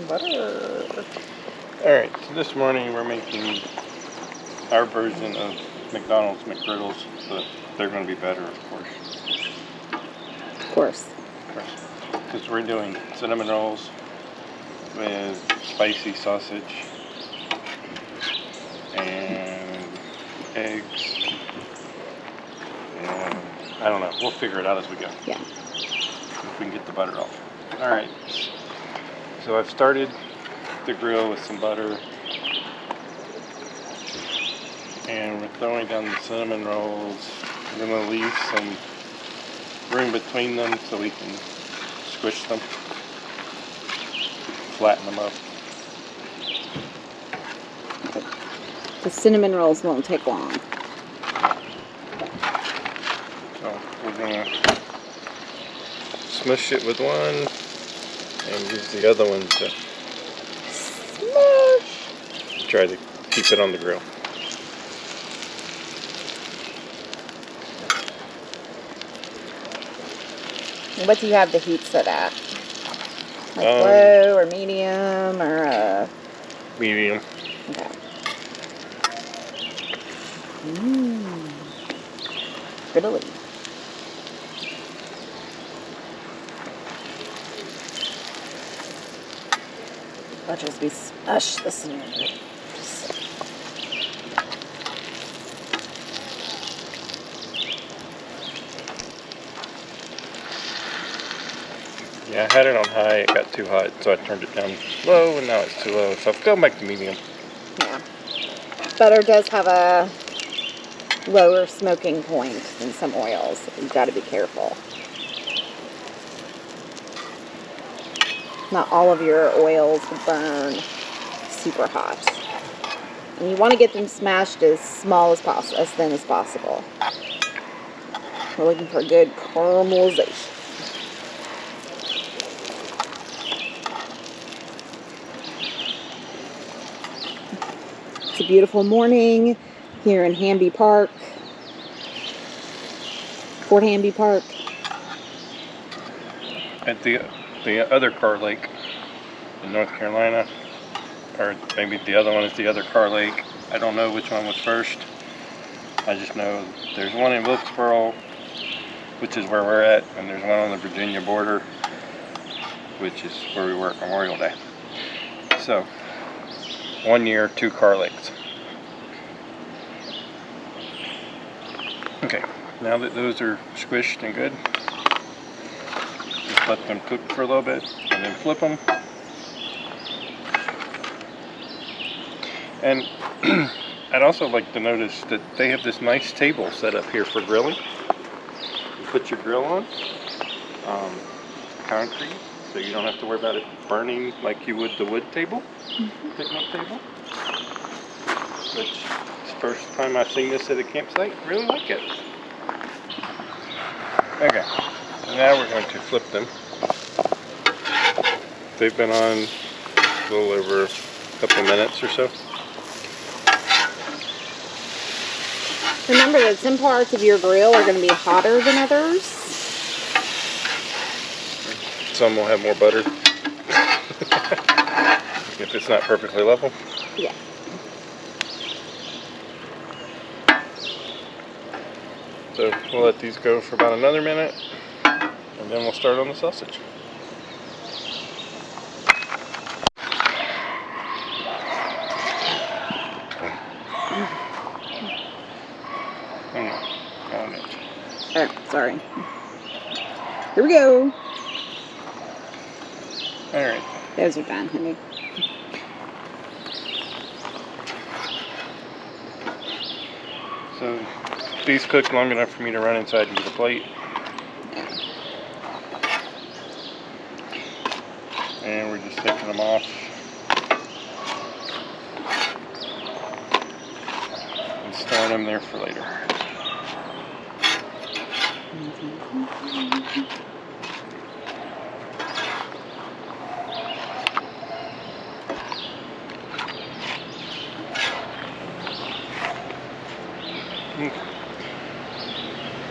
Butter. Alright, so this morning we're making our version of McDonald's McGriddles, but they're going to be better, of course. Of course. Because we're doing cinnamon rolls with spicy sausage and eggs. And I don't know, we'll figure it out as we go. Yeah. If we can get the butter off. Alright, so I've started the grill with some butter. And we're throwing down the cinnamon rolls. We're going to leave some room between them so we can squish them, flatten them up. The cinnamon rolls won't take long. So we're going to smush it with one and use the other one to Smush! try to keep it on the grill. What do you have the heat set at? Like low or medium or medium. Okay. Griddly. Watch as we smush the cinnamon. Yeah, I had it on high, it got too hot, so I turned it down low, and now it's too low, so I've gone back to medium. Yeah. Butter does have a lower smoking point than some oils. So you've got to be careful. Not all of your oils burn super hot. And you want to get them smashed as small as possible, as thin as possible. We're looking for good caramelization. It's a beautiful morning here in Hamby Park, Fort Hamby Park. At the other Car Lake in North Carolina, or maybe the other one is the other Car Lake. I don't know which one was first. I just know there's one in Wilkesboro, which is where we're at, and there's one on the Virginia border, which is where we were at Memorial Day. So, 1 year, 2 Car Lakes. Okay, now that those are squished and good, just let them cook for a little bit and then flip them. And I'd also like to notice that they have this nice table set up here for grilling. You put your grill on, concrete, so you don't have to worry about it burning like you would the wood table, picnic table. Which is the first time I've seen this at a campsite. Really like it. Okay, so now we're going to flip them. They've been on a little over a couple minutes or so. Remember that some parts of your grill are going to be hotter than others. Some will have more butter. If it's not perfectly level. Yeah. So we'll let these go for about another minute, and then we'll start on the sausage. Sorry. Here we go. All right. Those are done, honey. So these cooked long enough for me to run inside and get a plate. And we're just taking them off. And storing them there for later.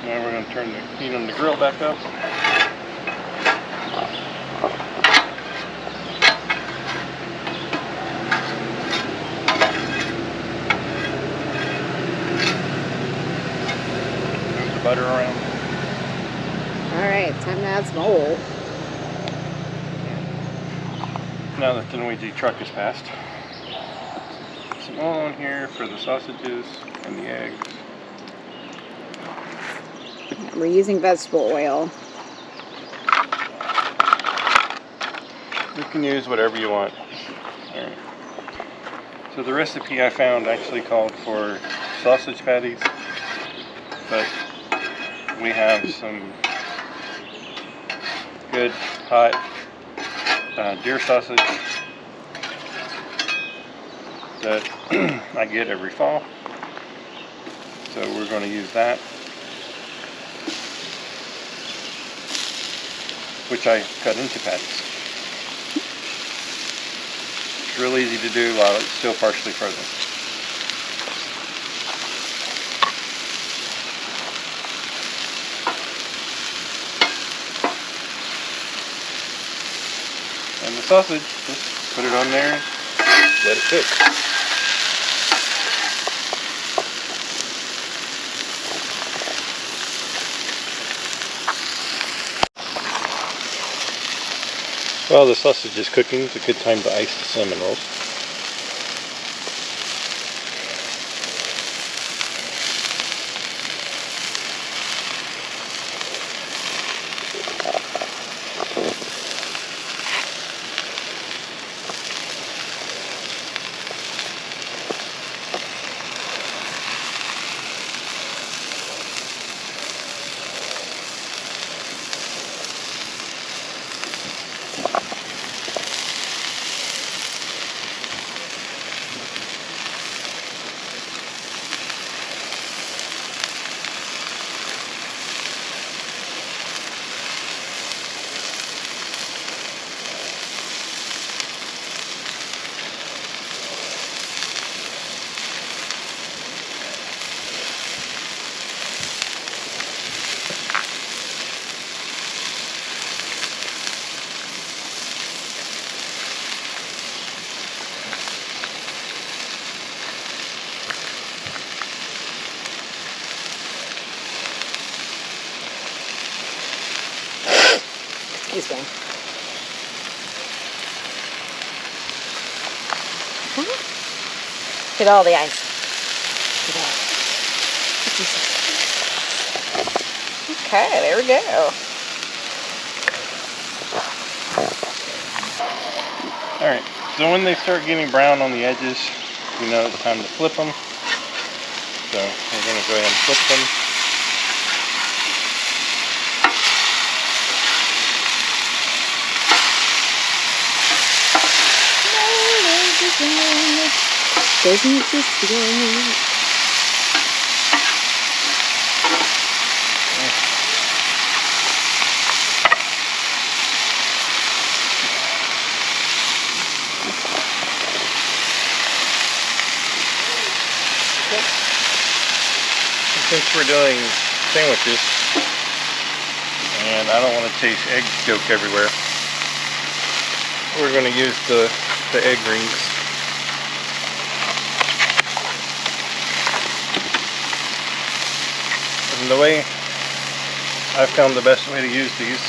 Now we're going to turn the heat on the grill back up. butter around. Alright, time to add some oil. Now that the noisy truck is passed. Some oil on here for the sausages and the eggs. We're using vegetable oil. You can use whatever you want. Alright. So the recipe I found actually called for sausage patties, but we have some good hot deer sausage that I get every fall, so we're going to use that, which I cut into patties. It's real easy to do while it's still partially frozen. And the sausage, just put it on there and let it cook. While the sausage is cooking, it's a good time to ice the cinnamon rolls. Excuse me. Get all the ice. Get all. Okay, there we go. Alright, so when they start getting brown on the edges, you know it's time to flip them. So we're going to go ahead and flip them. Doesn't it just go? Since we're doing sandwiches, and I don't want to taste egg yolk everywhere, we're going to use the egg rings. And the way I've found the best way to use these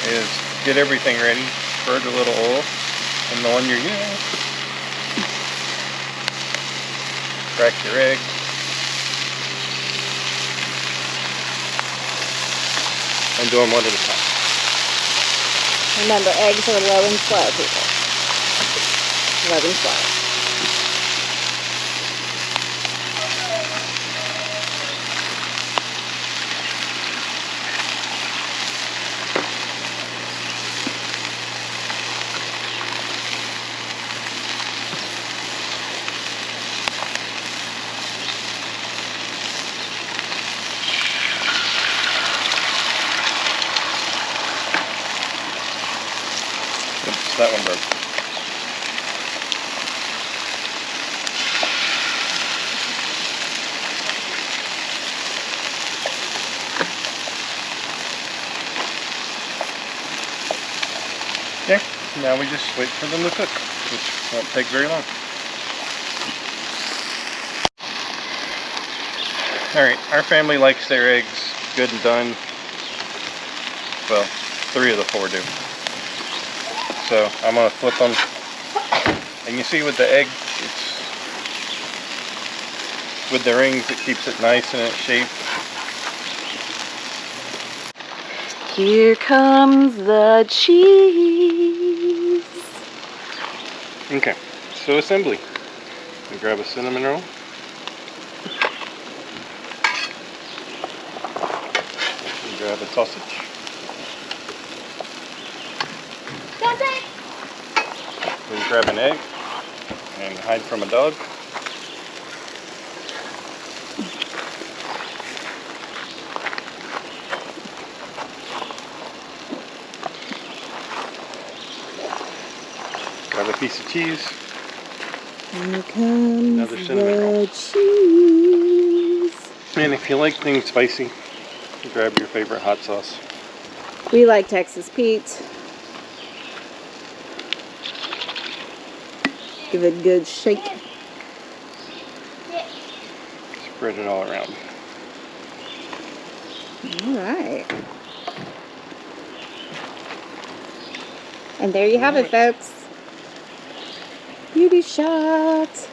is get everything ready, spread a little oil in the one you're using, crack your egg, and do them one at a time. Remember, eggs are low and slow, people. Low and slow. Oops, that one broke. Okay, now we just wait for them to cook, which won't take very long. Alright, our family likes their eggs good and done. Well, 3 of the 4 do. So I'm going to flip them. And you see with the egg, it's with the rings, it keeps it nice in its shape. Here comes the cheese. Okay, so assembly. We grab a cinnamon roll. We grab a sausage. We grab an egg and hide from a dog. Grab a piece of cheese. Here comes Another cinnamon roll. the cheese. And if you like things spicy, grab your favorite hot sauce. We like Texas Pete. Give it a good shake. Spread it all around. Alright. And there you have it, folks. Beauty shot.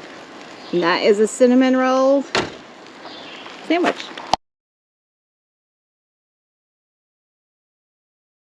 And that is a cinnamon roll sandwich.